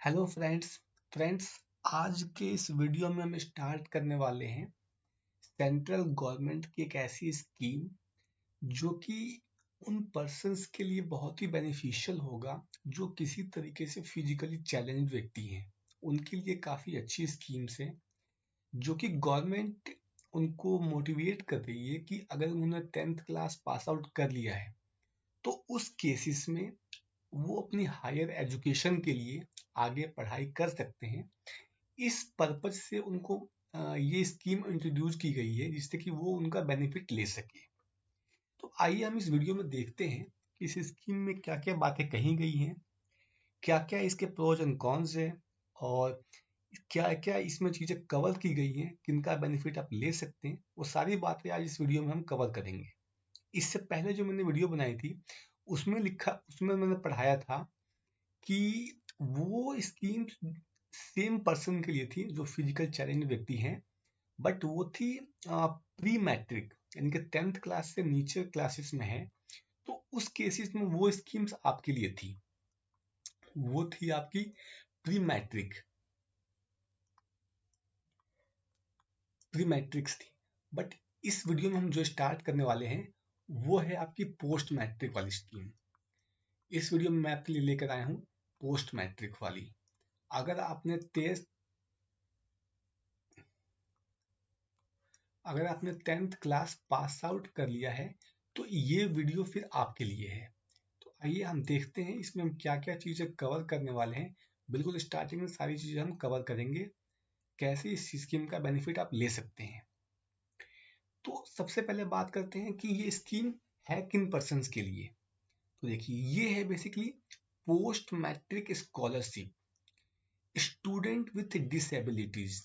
Hello friends आज के इस वीडियो में हम स्टार्ट करने वाले हैं सेंट्रल गवर्नमेंट की एक ऐसी स्कीम जो कि उन पर्सन्स के लिए बहुत ही बेनिफिशियल होगा जो किसी तरीके से फिजिकली चैलेंज व्यक्ति हैं। उनके लिए काफ़ी अच्छी स्कीम्स है जो कि गवर्नमेंट उनको मोटिवेट कर रही है कि अगर उन्होंने 10th क्लास पास आउट कर लिया है तो उस केसेस में वो अपनी हायर एजुकेशन के लिए आगे पढ़ाई कर सकते हैं। इस पर्पज से उनको ये स्कीम इंट्रोड्यूस की गई है जिससे कि वो उनका बेनिफिट ले सके। तो आइए हम इस वीडियो में देखते हैं कि इस स्कीम में क्या क्या बातें कही गई हैं, क्या क्या इसके प्रोज एंड कॉन्स हैं और क्या क्या इसमें चीज़ें कवर की गई हैं, किनका बेनिफिट आप ले सकते हैं। वो सारी बातें आज इस वीडियो में हम कवर करेंगे। इससे पहले जो मैंने वीडियो बनाई थी उसमें मैंने पढ़ाया था कि वो स्कीम सेम पर्सन के लिए थी जो फिजिकल चैलेंज व्यक्ति हैं, बट वो थी प्री मैट्रिक यानी कि 10th क्लास से नीचे क्लासेस में है। तो उस केसेस में वो स्कीम्स आपके लिए थी, वो थी आपकी प्री मैट्रिक प्री मैट्रिक्स थी। बट इस वीडियो में हम जो स्टार्ट करने वाले हैं वो है आपकी पोस्ट मैट्रिक वाली स्कीम। इस वीडियो में मैं आपके लिए लेकर आया हूँ पोस्ट मैट्रिक वाली। अगर आपने तेज अगर आपने 10th क्लास पास आउट कर लिया है तो ये वीडियो फिर आपके लिए है। तो आइए हम देखते हैं इसमें हम क्या क्या चीज़ें कवर करने वाले हैं। बिल्कुल स्टार्टिंग में सारी चीज़ें हम कवर करेंगे, कैसे इस स्कीम का बेनिफिट आप ले सकते हैं। तो सबसे पहले बात करते हैं कि ये स्कीम है किन पर्सन के लिए। तो देखिए ये है basically post matric scholarship student with disabilities.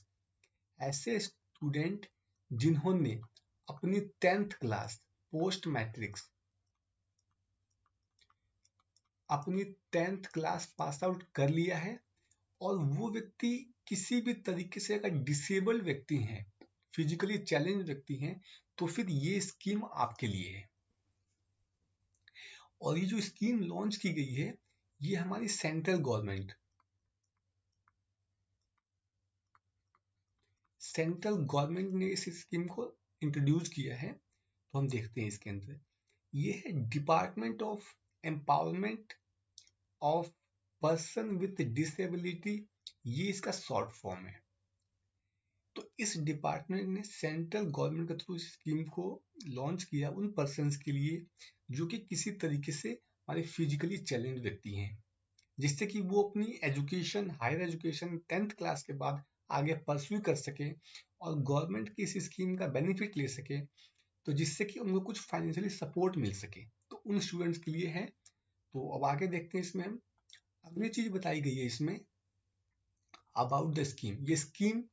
ऐसे स्टूडेंट जिन्होंने अपनी 10th क्लास पोस्ट मैट्रिक्स अपनी 10th क्लास पास आउट कर लिया है और वो व्यक्ति किसी भी तरीके से अगर डिसेबल्ड व्यक्ति हैं, फिजिकली चैलेंज व्यक्ति हैं, तो फिर ये स्कीम आपके लिए है। और ये जो स्कीम लॉन्च की गई है ये हमारी सेंट्रल गवर्नमेंट ने इस स्कीम को इंट्रोड्यूस किया है। तो हम देखते हैं इसके अंदर ये है department of empowerment of person with disability, ये इसका शॉर्ट फॉर्म है। तो इस डिपार्टमेंट ने सेंट्रल गवर्नमेंट के थ्रू इस स्कीम को लॉन्च किया उन पर्सन्स के लिए जो कि किसी तरीके से हमारे फिजिकली चैलेंज व्यक्ति हैं, जिससे कि वो अपनी education higher education 10th class के बाद आगे परस्यू कर सके और गवर्नमेंट की इस स्कीम का बेनिफिट ले सके, तो जिससे कि उनको कुछ फाइनेंशियली सपोर्ट मिल सके। तो उन स्टूडेंट्स के लिए है। तो अब आगे देखते हैं इसमें हम अगली चीज बताई गई है इसमें अबाउट द स्कीम। ये स्कीम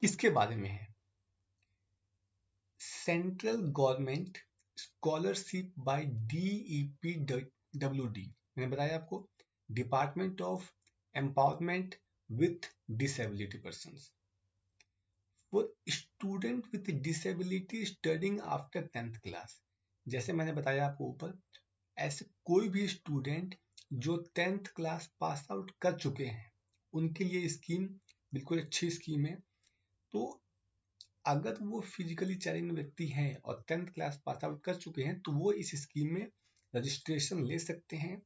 किसके बारे में है? Central government scholarship by DEPWD। मैंने बताया आपको department of empowerment with disability person for student with disability studying after 10th class. जैसे मैंने बताया आपको ऊपर, ऐसे कोई भी स्टूडेंट जो 10th क्लास पास आउट कर चुके हैं उनके लिए स्कीम बिल्कुल अच्छी स्कीम है। तो अगर वो फिजिकली चैलेंज व्यक्ति हैं और 10th क्लास पास आउट कर चुके हैं तो वो इस स्कीम में रजिस्ट्रेशन ले सकते हैं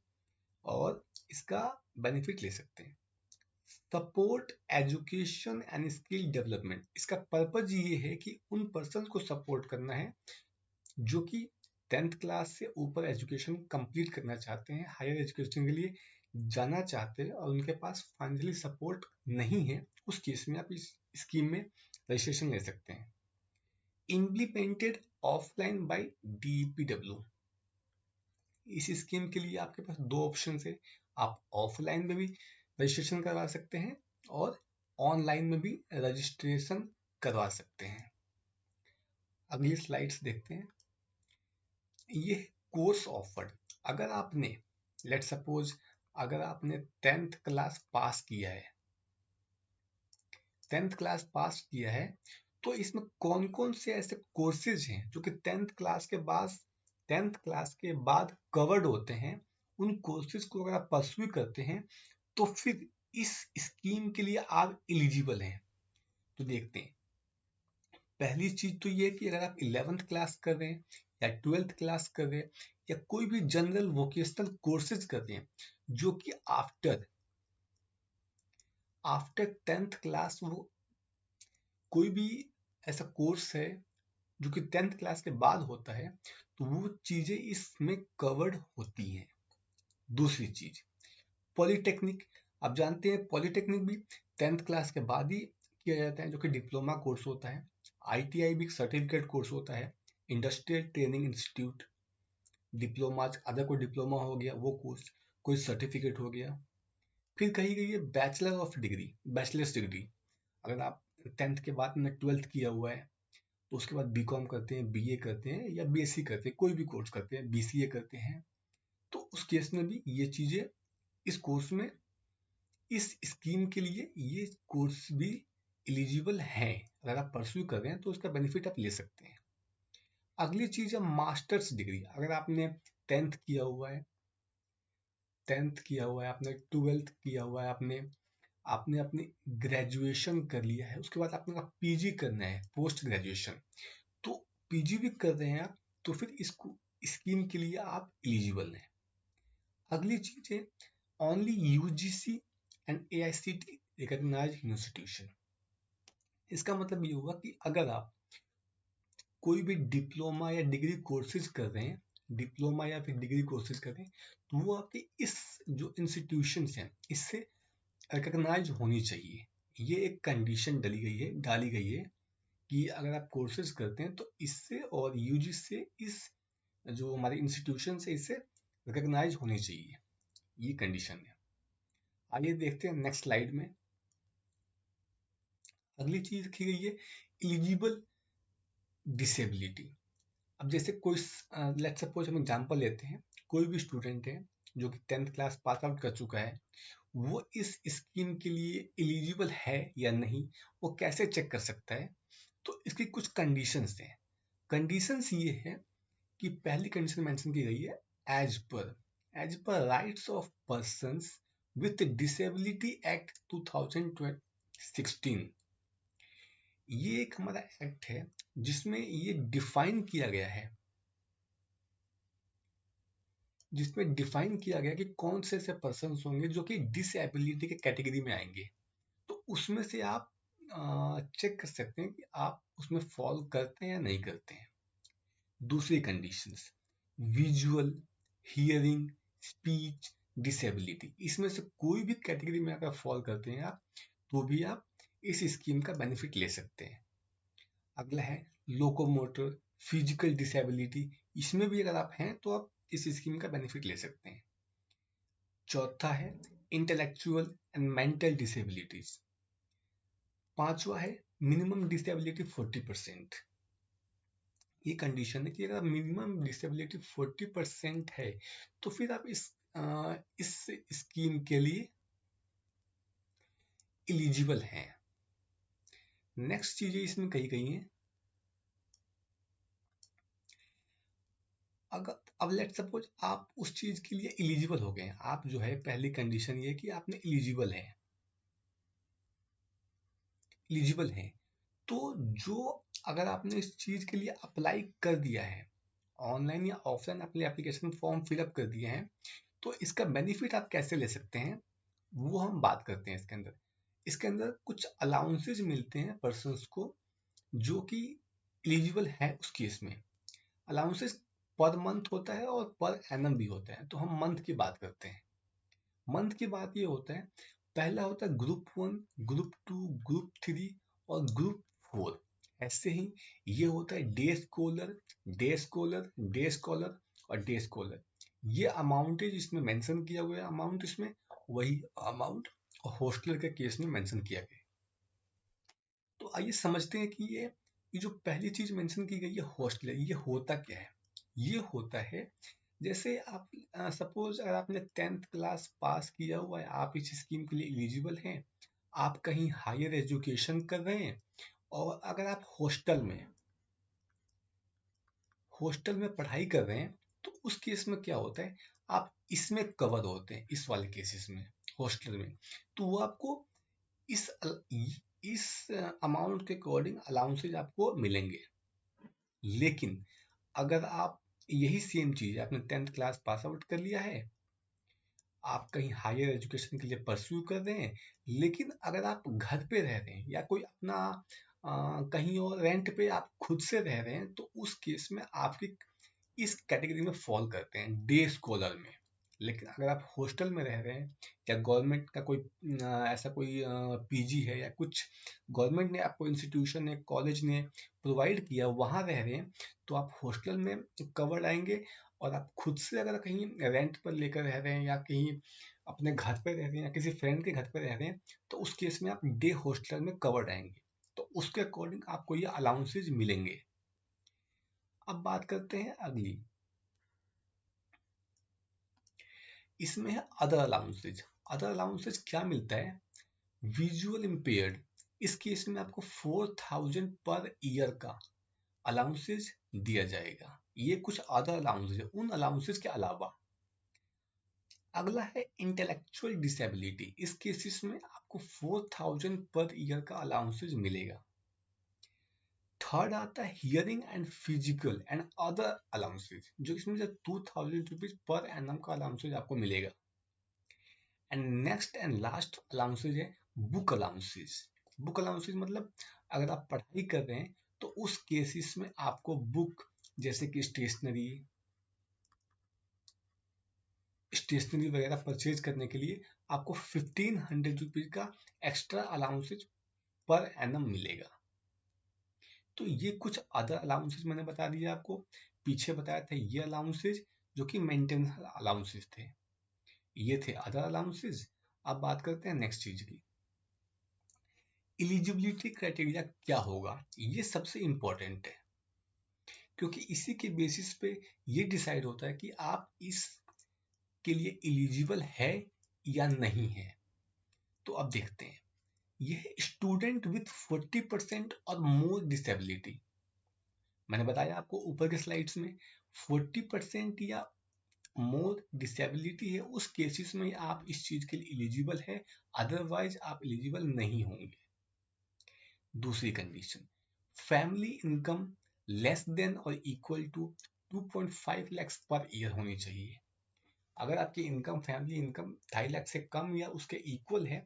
और इसका बेनिफिट ले सकते हैं। Support education and skill development, इसका पर्पज ये है कि उन पर्सन को सपोर्ट करना है जो कि 10th क्लास से ऊपर एजुकेशन कंप्लीट करना चाहते हैं, हायर एजुकेशन के लिए जाना चाहते हैं और उनके पास फाइनेंशियली सपोर्ट नहीं है। उस केस में आप इस स्कीम में रजिस्ट्रेशन ले सकते हैं। Implemented offline by DPW। इस स्कीम के लिए आपके पास दो ऑप्शन है, आप ऑफलाइन में भी रजिस्ट्रेशन करवा सकते हैं और ऑनलाइन में भी रजिस्ट्रेशन करवा सकते हैं। अगली स्लाइड्स देखते हैं। ये कोर्स ऑफर्ड। अगर आपने लेट सपोज अगर आपने 10th क्लास पास किया है 10th क्लास पास किया है तो इसमें कौन कौन से ऐसे कोर्सेज हैं जो कि 10th क्लास के बाद कवर्ड होते हैं। उन कोर्सेज को अगर आप परस्यू करते हैं तो फिर इस स्कीम के लिए आप एलिजिबल हैं। तो देखते हैं, पहली चीज तो ये है कि अगर आप 11th क्लास कर रहे हैं या 12th क्लास कर रहे हैं या कोई भी जनरल वोकेशनल कोर्सेज कर रहे हैं जो कि आफ्टर 10th क्लास वो कोई भी ऐसा कोर्स है जो कि 10th क्लास के बाद होता है, तो वो चीजें इसमें कवर्ड होती हैं। दूसरी चीज, पॉलिटेक्निक, आप जानते हैं पॉलिटेक्निक भी 10th क्लास के बाद ही किया जाता है, जो कि डिप्लोमा कोर्स होता है। आईटीआई भी सर्टिफिकेट कोर्स होता है, industrial training institute, diploma, other कोई डिप्लोमा हो गया वो कोर्स, कोई सर्टिफिकेट हो गया। फिर कही गई है bachelor of degree, bachelors degree. अगर आप 10th के बाद में 12th किया हुआ है तो उसके बाद बीकॉम करते हैं, बीए करते हैं या बीएससी करते हैं, कोई भी कोर्स करते हैं, बीसीए करते हैं, तो उस केस में भी ये चीजें इस कोर्स में, इस स्कीम के लिए ये कोर्स भी एलिजिबल हैं। अगर आप परस्यू कर रहे हैं तो उसका बेनिफिट आप ले सकते हैं। अगली चीज है मास्टर्स डिग्री। अगर आपने 10th किया हुआ है, 10th किया हुआ है, आपने 12th किया हुआ है, आपने आपने अपनी ग्रेजुएशन कर लिया है, उसके बाद आपने पीजी करना है, पोस्ट ग्रेजुएशन, तो पीजी भी कर रहे हैं आप, तो फिर इसको स्कीम के लिए आप एलिजिबल हैं। अगली चीज है only UGC and AICTE recognised institution. इसका मतलब ये हुआ कि अगर आप कोई भी डिप्लोमा या डिग्री कोर्सेज कर रहे हैं, डिप्लोमा या फिर डिग्री कोर्सेज कर रहे हैं, तो वो आपके इस जो इंस्टीट्यूशंस हैं इससे रिकॉग्नाइज होनी चाहिए। ये एक कंडीशन डाली गई है कि अगर आप कोर्सेज करते हैं तो इससे और यूजी से इस जो हमारे इंस्टीट्यूशन है इससे रिकॉग्नाइज होनी चाहिए, ये कंडीशन है। आइए देखते हैं नेक्स्ट स्लाइड में। अगली चीज रखी गई है एलिजिबल डिसेबिलिटी। अब जैसे कोई, लेट्स सपोज हम एग्जांपल लेते हैं, कोई भी स्टूडेंट है जो कि 10th क्लास पास आउट कर चुका है, वो इस स्कीम के लिए एलिजिबल है या नहीं, वो कैसे चेक कर सकता है? तो इसकी कुछ कंडीशंस हैं। कंडीशंस ये है कि पहली कंडीशन मेंशन की गई है as per rights of persons with disability act 2016। ये एक हमारा एक्ट है जिसमें ये डिफाइन किया गया है, कि कौन से ऐसे पर्सन होंगे जो कि डिसेबिलिटी के कैटेगरी में आएंगे। तो उसमें से आप चेक कर सकते हैं कि आप उसमें फॉल करते हैं या नहीं करते हैं। दूसरी conditions, visual, hearing, speech disability, इसमें से कोई भी कैटेगरी में अगर फॉल करते हैं आप, तो भी आप इस स्कीम का बेनिफिट ले सकते हैं। अगला है लोकोमोटर, फिजिकल डिसेबिलिटी, इसमें भी अगर आप हैं तो आप इस स्कीम का बेनिफिट ले सकते हैं। चौथा है इंटेलेक्चुअल एंड मेंटल डिसेबिलिटीज। पांचवा है मिनिमम डिसेबिलिटी 40%। ये कंडीशन है कि अगर मिनिमम डिसेबिलिटी 40% है तो फिर आप इस स्कीम के लिए एलिजिबल हैं। नेक्स्ट चीजें इसमें कही गई हैं। अगर अब लेट सपोज आप उस चीज के लिए एलिजिबल हो गए हैं, आप जो है पहली कंडीशन ये कि आपने एलिजिबल हैं, तो जो अगर आपने इस चीज के लिए अप्लाई कर दिया है, ऑनलाइन या ऑफलाइन अपने एप्लीकेशन फॉर्म फिलअप कर दिए हैं, तो इसका बेनिफिट आप कैसे ले सकते हैं वो हम बात करते हैं। इसके अंदर कुछ अलाउंसेज मिलते हैं पर्सन्स को जो कि एलिजिबल है। उस केस में अलाउंसेस पर मंथ होता है और पर एनम भी होता है, तो हम मंथ की बात करते हैं। मंथ की बात ये होता है, पहला होता है ग्रुप 1, ग्रुप 2, ग्रुप 3 और ग्रुप 4। ऐसे ही ये होता है day scholar, day scholar, day scholar और डे स्कॉलर। ये अमाउंट है जिसमें मेंशन किया हुआ है, अमाउंट इसमें वही अमाउंट हॉस्टलर के केस में मेंशन किया गया है। तो आइए समझते हैं कि ये जो पहली चीज मेंशन की गई है हॉस्टलर, ये होता क्या है? ये होता है जैसे आप सपोज अगर आपने 10th क्लास पास किया हुआ है, आप इस स्कीम के लिए एलिजिबल हैं, आप कहीं हायर एजुकेशन कर रहे हैं और अगर आप हॉस्टल में पढ़ाई कर रहे हैं, तो उस केस में क्या होता है, आप इसमें कवर होते हैं, इस वाले केसेस में हॉस्टल में, तो वो आपको इस इस अमाउंट के अकॉर्डिंग अलाउंसेज आपको मिलेंगे। लेकिन अगर आप यही सेम चीज आपने 10th क्लास पास आउट कर लिया है, आप कहीं हायर एजुकेशन के लिए परस्यू कर रहे हैं, लेकिन अगर आप घर पे रह रहे हैं या कोई अपना कहीं और रेंट पे आप खुद से रह रहे हैं, तो उस केस में आपकी इस कैटेगरी में फॉल करते हैं, डे स्कॉलर में। लेकिन अगर आप हॉस्टल में रह रहे हैं या गवर्नमेंट का कोई ऐसा कोई पीजी है या कुछ गवर्नमेंट ने आपको इंस्टीट्यूशन ने कॉलेज ने प्रोवाइड किया वहाँ रह रहे हैं, तो आप हॉस्टल में कवर्ड आएंगे। और आप खुद से अगर कहीं रेंट पर लेकर रह रहे हैं या कहीं अपने घर पर रह रहे हैं या किसी फ्रेंड के घर पर रह रहे हैं, तो उस केस में आप डे हॉस्टल में कवर्ड आएंगे, तो उसके अकॉर्डिंग आपको ये अलाउंसेज मिलेंगे। अब बात करते हैं अगली, इसमें है अदर अलाउंसेज। अदर अलाउंसेज क्या मिलता है? विजुअल इम्पेयर्ड, इस केस में आपको 4000 पर ईयर का अलाउंसेज दिया जाएगा। ये कुछ अदर अलाउंसेज है उन अलाउंसेज के अलावा। अगला है इंटेलेक्चुअल डिसेबिलिटी, इस केसेस में आपको 4000 पर ईयर का अलाउंसेज मिलेगा। थर्ड आता है hearing and physical and other allowances, जो इसमें 2000 रुपीज पर एनम का अलाउंसेज आपको मिलेगा। And next and last allowances है बुक अलाउंसेज। बुक अलाउंसेज मतलब अगर आप पढ़ाई कर रहे हैं तो उस केसेस में आपको बुक जैसे कि स्टेशनरी वगैरह परचेज करने के लिए आपको 1500 रुपीज का एक्स्ट्रा अलाउंसेज पर एनम मिलेगा। तो ये कुछ अदर अलाउंसेज मैंने बता दिया आपको। पीछे बताया था ये अलाउंसेज जो कि मेंटेनेंस अलाउंसेज थे, ये थे अदर अलाउंसेज। अब बात करते हैं नेक्स्ट चीज की, एलिजिबिलिटी क्राइटेरिया क्या होगा। ये सबसे इंपॉर्टेंट है, क्योंकि इसी के बेसिस पे ये डिसाइड होता है कि आप इस के लिए एलिजिबल है या नहीं है। तो अब देखते हैं, ये है स्टूडेंट विथ 40% और मोर डिसेबिलिटी। मैंने बताया आपको ऊपर के स्लाइड्स में 40% या मोर डिसेबिलिटी है, उस केसेस में आप इस चीज के लिए एलिजिबल है, अदरवाइज आप एलिजिबल नहीं होंगे। दूसरी condition, family income less than or equal to 2.5 lakh per year होनी चाहिए। अगर आपकी इनकम फैमिली इनकम 2.5 लाख से कम या उसके इक्वल है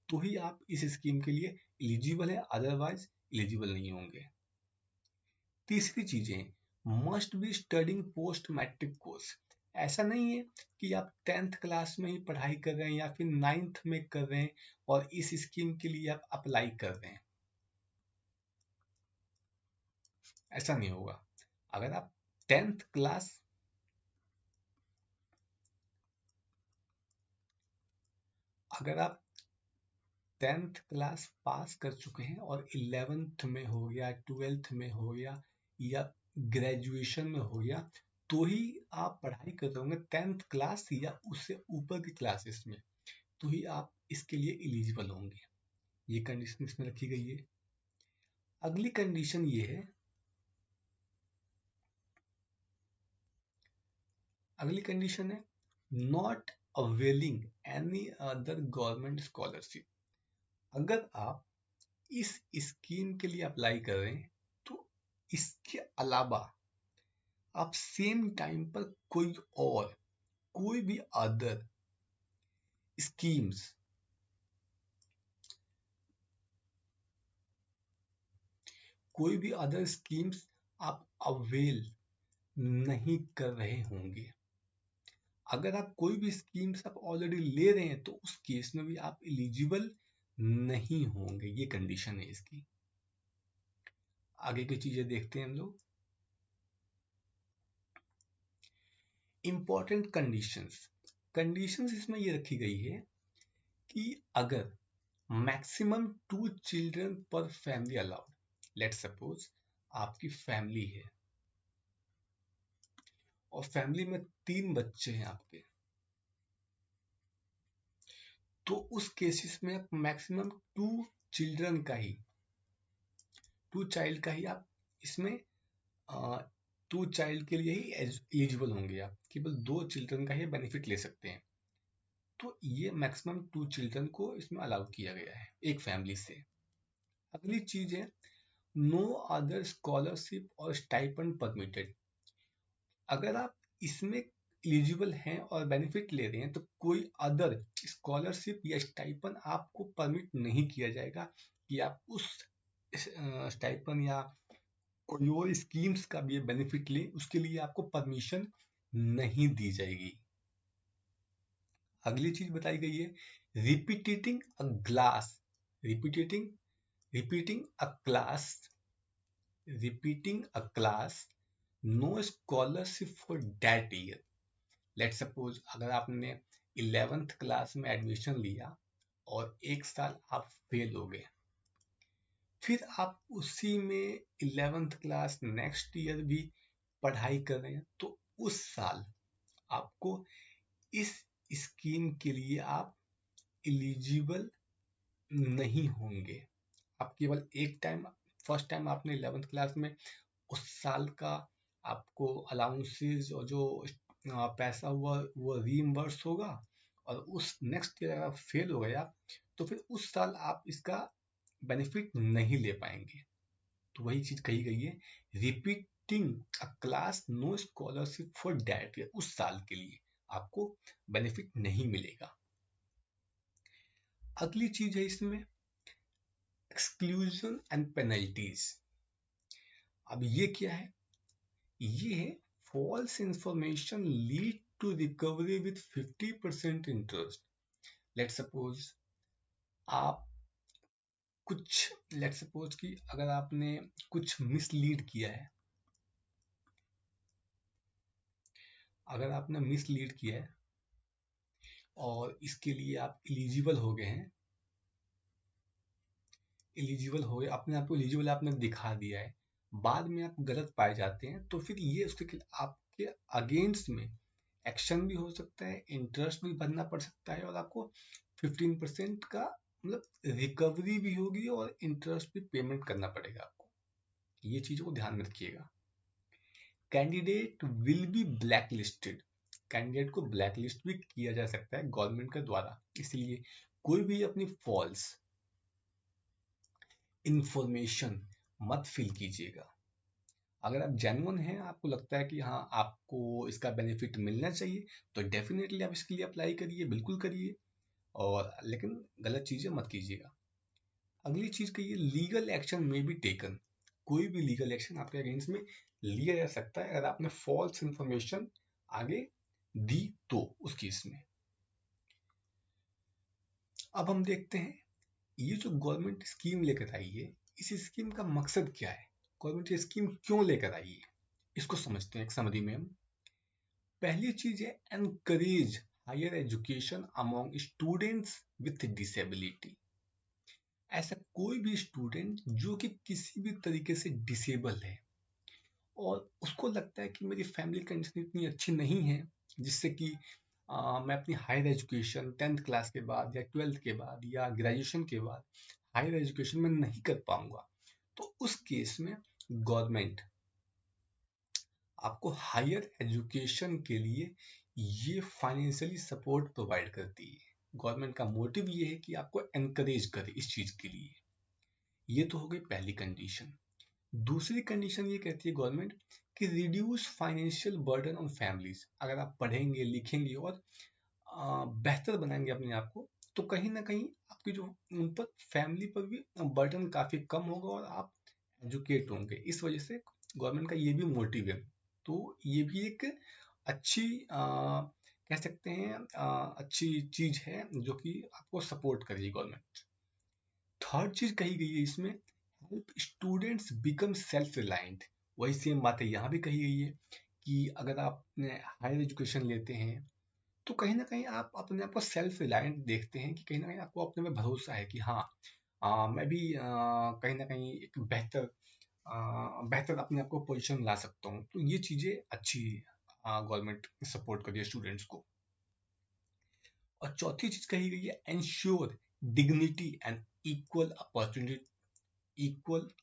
तो ही आप इस स्कीम के लिए एलिजिबल है, अदरवाइज एलिजिबल नहीं होंगे। तीसरी चीजें, must be studying post matric course. ऐसा नहीं है कि आप 10th क्लास में ही पढ़ाई कर रहे हैं या फिर 9th में कर रहे हैं और इस स्कीम के लिए आप अप्लाई कर रहे हैं, ऐसा नहीं होगा। अगर आप 10th क्लास अगर आप 10th क्लास पास कर चुके हैं और 11th में हो गया 12th में हो गया या ग्रेजुएशन में हो गया, तो ही आप पढ़ाई कर रहे होंगे 10th क्लास या उससे ऊपर की क्लासेस में, तो ही आप इसके लिए एलिजिबल होंगे। ये कंडीशन इसमें रखी गई है। अगली कंडीशन ये है, अगली कंडीशन है not availing any other government scholarship. अगर आप इस स्कीम के लिए अप्लाई कर रहे हैं तो इसके अलावा आप सेम टाइम पर कोई भी अदर स्कीम्स आप अवेल नहीं कर रहे होंगे। अगर आप कोई भी स्कीम्स आप ऑलरेडी ले रहे हैं तो उस केस में भी आप एलिजिबल नहीं होंगे, ये कंडीशन है इसकी। आगे की चीजें देखते हैं हम लोग। इंपॉर्टेंट कंडीशंस इसमें ये रखी गई है कि अगर मैक्सिमम 2 चिल्ड्रन पर फैमिली अलाउड, लेट सपोज आपकी फैमिली है और फैमिली में 3 बच्चे हैं आपके, तो उस केसेस में आप मैक्सिमम 2 चाइल्ड का ही आप इसमें 2 चाइल्ड के लिए ही एलिजिबल होंगे। आप केवल 2 चिल्ड्रन का ही बेनिफिट ले सकते हैं। तो ये मैक्सिमम 2 चिल्ड्रन को इसमें अलाउ किया गया है एक फैमिली से। अगली चीज है नो अदर स्कॉलरशिप और स्टाइपेंड परमिटेड। अगर आप इसमें एलिजिबल हैं और बेनिफिट ले रहे हैं तो कोई अदर स्कॉलरशिप या स्टाइपेंड आपको परमिट नहीं किया जाएगा कि आप उस स्टाइपेंड या कोई और स्कीम्स का भी बेनिफिट लें, उसके लिए आपको परमिशन नहीं दी जाएगी। अगली चीज बताई गई है repeating a glass repeating repeating a class repeating a class no scholarship for that year. Let suppose अगर आपने 11th क्लास में एडमिशन लिया और एक साल आप फेल हो गए, फिर आप उसी में 11th क्लास नेक्स्ट ईयर भी पढ़ाई कर रहे हैं, तो उस साल आपको इस स्कीम के लिए आप एलिजिबल नहीं होंगे। आप केवल एक टाइम, फर्स्ट टाइम आपने 11th क्लास में उस साल का आपको अलाउंसेस और जो पैसा हुआ वो रीइम्बर्स होगा, और उस नेक्स्ट ईयर अगर फेल हो गया तो फिर उस साल आप इसका बेनिफिट नहीं ले पाएंगे। तो वही चीज कही गई है repeating a class no scholarship for that year, उस साल के लिए आपको बेनिफिट नहीं मिलेगा। अगली चीज है इसमें एक्सक्लूजन एंड पेनल्टीज। अब ये क्या है? ये है false information lead to recovery with 50% interest. Let suppose आप कुछ लेट सपोज कि अगर आपने कुछ मिसलीड किया है, अगर आपने मिसलीड किया है और इसके लिए आप एलिजिबल हो गए हैं, एलिजिबल हो गए, अपने आप को एलिजिबल आपने दिखा दिया है, बाद में आप गलत पाए जाते हैं, तो फिर ये उसके आपके अगेंस्ट में एक्शन भी हो सकता है, इंटरेस्ट भी भरना पड़ सकता है, और आपको 15% का मतलब रिकवरी भी होगी और इंटरेस्ट भी पेमेंट करना पड़ेगा आपको। ये चीजों को ध्यान में रखिएगा। Candidate will be black listed. Candidate को ब्लैक लिस्ट भी किया जा सकता है गवर्नमेंट के द्वारा, इसलिए कोई भी अपनी फॉल्स इंफॉर्मेशन मत फिल कीजिएगा। अगर आप जेन्युइन हैं, आपको लगता है कि हाँ आपको इसका बेनिफिट मिलना चाहिए, तो डेफिनेटली आप इसके लिए अप्लाई करिए, बिल्कुल करिए, और लेकिन गलत चीजें मत कीजिएगा। अगली चीज कहिए लीगल एक्शन में बी टेकन। कोई भी लीगल एक्शन आपके अगेंस्ट में लिया जा सकता है अगर आपने फॉल्स इंफॉर्मेशन आगे दी तो उस केस में। अब हम देखते हैं ये जो गवर्नमेंट स्कीम लेकर आई है, इस स्कीम का मकसद क्या है, गवर्नमेंट ये स्कीम क्यों लेकर आई है, इसको समझते हैं एक समरी में हम। पहली चीज है encourage higher education among students with disability. ऐसा कोई भी स्टूडेंट जो कि किसी भी तरीके से डिसेबल है और उसको लगता है कि मेरी फैमिली कंडीशन इतनी अच्छी नहीं है जिससे कि मैं अपनी हायर एजुकेशन 10th क्लास के बाद या 12th के बाद या ग्रेजुएशन के बाद हायर एजुकेशन में नहीं कर पाऊंगा, तो उस केस में गवर्नमेंट आपको हायर एजुकेशन के लिए ये फाइनेंशियली सपोर्ट प्रोवाइड करती है। गवर्नमेंट का मोटिव ये है कि आपको एनकरेज करे इस चीज के लिए। ये तो हो गई पहली कंडीशन। दूसरी कंडीशन ये कहती है गवर्नमेंट कि reduce financial burden on families. अगर आप पढ़ेंगे लिखेंगे और बेहतर बनाएंगे अपने आप को, तो कहीं ना कहीं आपकी जो उन पर फैमिली पर भी बर्डन काफी कम होगा और आप एजुकेट होंगे। इस वजह से गवर्नमेंट का ये भी मोटिव है। तो ये भी एक अच्छी कह सकते हैं अच्छी चीज है जो कि आपको सपोर्ट करेगी गवर्नमेंट। थर्ड चीज कही गई है इसमें help students become self reliant. वही सेम बात है यहाँ भी कही गई है कि अगर आप हायर एजुकेशन लेते हैं तो कहीं ना कहीं आप अपने आप को सेल्फ रिलायंट देखते हैं कि कहीं ना कहीं आपको अपने में भरोसा है कि हाँ मैं भी कहीं ना कहीं एक बेहतर अपने आप को पोजीशन ला सकता हूँ। तो ये चीजें अच्छी गवर्नमेंट सपोर्ट करिए स्टूडेंट्स को। और चौथी चीज कही गई है ensure dignity and equal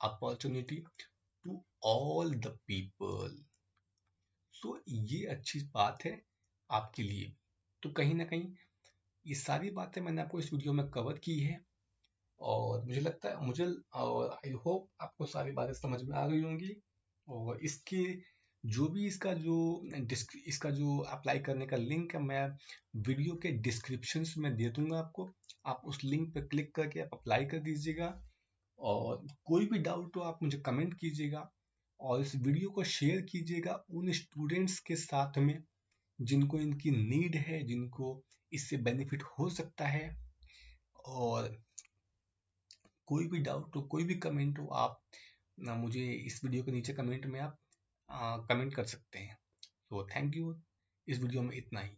opportunity to all the people. So ये अच्छी बात है आपके लिए। तो कहीं ना कहीं ये सारी बातें मैंने आपको इस वीडियो में कवर की है, और मुझे लगता है और आई होप आपको सारी बातें समझ में आ गई होंगी। और इसका जो अप्लाई करने का लिंक है, मैं वीडियो के डिस्क्रिप्शन में दे दूंगा आपको। आप उस लिंक पर क्लिक करके आप अप्लाई कर दीजिएगा, और कोई भी डाउट हो आप मुझे कमेंट कीजिएगा, और इस वीडियो को शेयर कीजिएगा उन स्टूडेंट्स के साथ में जिनको इनकी नीड है, जिनको इससे बेनिफिट हो सकता है। और कोई भी डाउट हो, कोई भी कमेंट हो, आप ना मुझे इस वीडियो के नीचे कमेंट में आप कमेंट कर सकते हैं। तो थैंक यू, इस वीडियो में इतना ही।